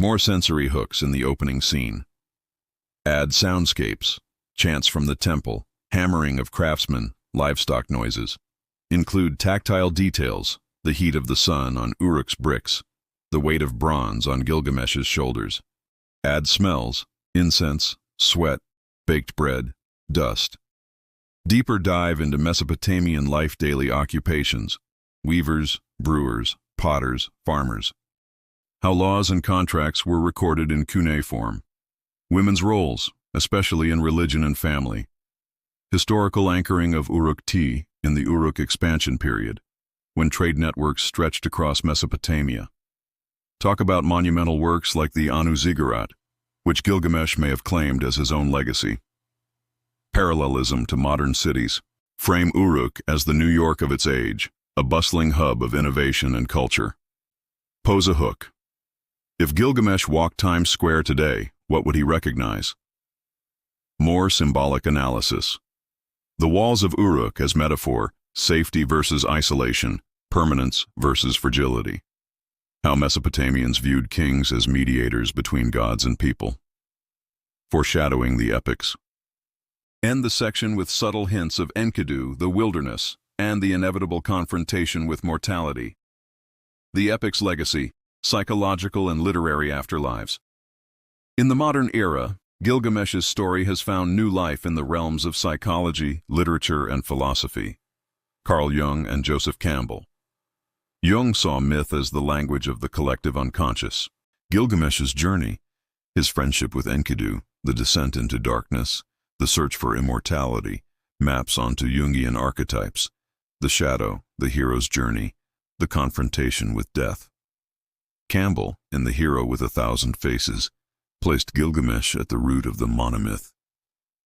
More sensory hooks in the opening scene. Add soundscapes, chants from the temple, hammering of craftsmen, livestock noises. Include tactile details, the heat of the sun on Uruk's bricks, the weight of bronze on Gilgamesh's shoulders. Add smells, incense, sweat, baked bread, dust. Deeper dive into Mesopotamian life daily occupations, weavers, brewers, potters, farmers. How laws and contracts were recorded in cuneiform. Women's roles, especially in religion and family. Historical anchoring of Uruk-T in the Uruk expansion period, when trade networks stretched across Mesopotamia. Talk about monumental works like the Anu Ziggurat, which Gilgamesh may have claimed as his own legacy. Parallelism to modern cities. Frame Uruk as the New York of its age, a bustling hub of innovation and culture. Pose a hook. If Gilgamesh walked Times Square today, what would he recognize? More symbolic analysis. The walls of Uruk as metaphor, safety versus isolation, permanence versus fragility. How Mesopotamians viewed kings as mediators between gods and people. Foreshadowing the epics. End the section with subtle hints of Enkidu, the wilderness, and the inevitable confrontation with mortality. The epic's legacy, psychological and literary afterlives. In the modern era, Gilgamesh's story has found new life in the realms of psychology, literature, and philosophy. Carl Jung and Joseph Campbell. Jung saw myth as the language of the collective unconscious. Gilgamesh's journey, his friendship with Enkidu, the descent into darkness, the search for immortality, maps onto Jungian archetypes, the shadow, the hero's journey, the confrontation with death. Campbell, in The Hero with a Thousand Faces, placed Gilgamesh at the root of the monomyth,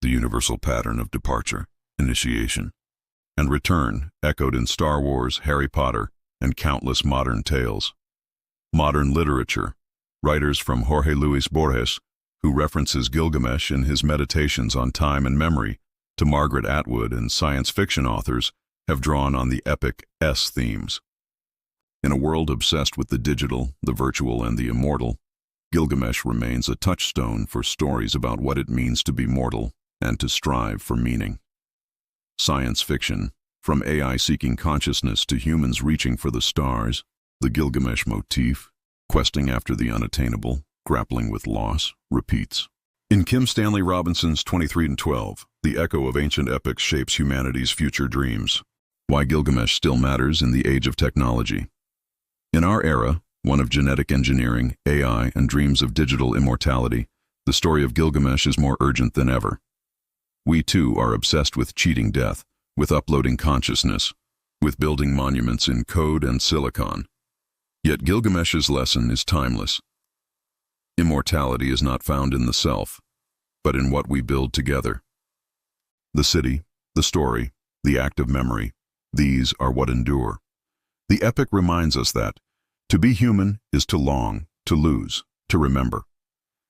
the universal pattern of departure, initiation, and return echoed in Star Wars, Harry Potter, and countless modern tales. Modern literature. Writers from Jorge Luis Borges, who references Gilgamesh in his Meditations on Time and Memory, to Margaret Atwood, and science fiction authors have drawn on the epic S themes. In a world obsessed with the digital, the virtual, and the immortal, Gilgamesh remains a touchstone for stories about what it means to be mortal and to strive for meaning. Science fiction, from AI seeking consciousness to humans reaching for the stars, the Gilgamesh motif, questing after the unattainable, grappling with loss, repeats. In Kim Stanley Robinson's 23 and 12, the echo of ancient epics shapes humanity's future dreams. Why Gilgamesh still matters in the age of technology. In our era, one of genetic engineering, AI, and dreams of digital immortality, the story of Gilgamesh is more urgent than ever. We too are obsessed with cheating death, with uploading consciousness, with building monuments in code and silicon. Yet Gilgamesh's lesson is timeless. Immortality is not found in the self, but in what we build together. The city, the story, the act of memory, these are what endure. The epic reminds us that to be human is to long, to lose, to remember.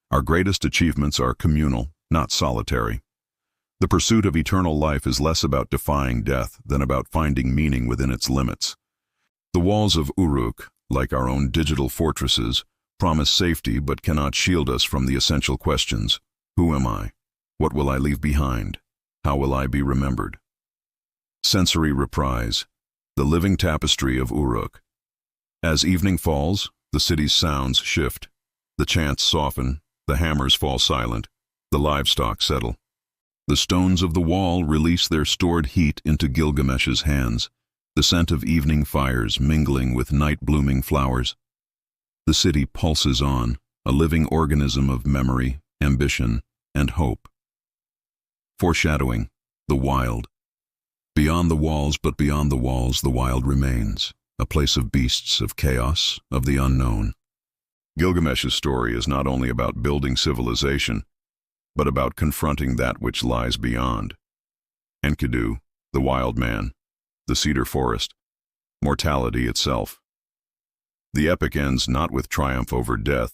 Our greatest achievements are communal, not solitary. The pursuit of eternal life is less about defying death than about finding meaning within its limits. The walls of Uruk, like our own digital fortresses, promise safety but cannot shield us from the essential questions. Who am I? What will I leave behind? How will I be remembered? Sensory reprise, the living tapestry of Uruk. As evening falls, the city's sounds shift. The chants soften, the hammers fall silent, the livestock settle. The stones of the wall release their stored heat into Gilgamesh's hands, the scent of evening fires mingling with night-blooming flowers. The city pulses on, a living organism of memory, ambition, and hope. Foreshadowing, the wild. Beyond the walls, but beyond the walls, the wild remains, a place of beasts, of chaos, of the unknown. Gilgamesh's story is not only about building civilization, but about confronting that which lies beyond. Enkidu, the wild man, the cedar forest, mortality itself. The epic ends not with triumph over death,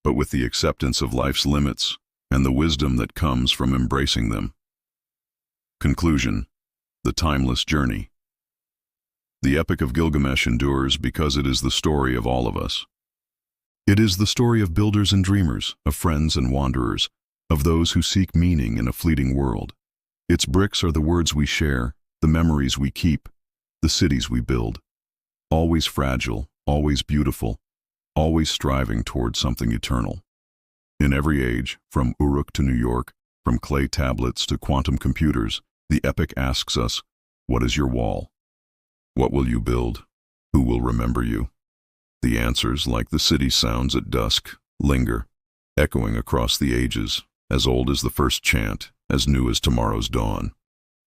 but with the acceptance of life's limits and the wisdom that comes from embracing them. Conclusion, the timeless journey. The Epic of Gilgamesh endures because it is the story of all of us. It is the story of builders and dreamers, of friends and wanderers, of those who seek meaning in a fleeting world. Its bricks are the words we share, the memories we keep, the cities we build. Always fragile, always beautiful, always striving towards something eternal. In every age, from Uruk to New York, from clay tablets to quantum computers, the epic asks us, what is your wall? What will you build? Who will remember you? The answers, like the city sounds at dusk, linger, echoing across the ages, as old as the first chant, as new as tomorrow's dawn.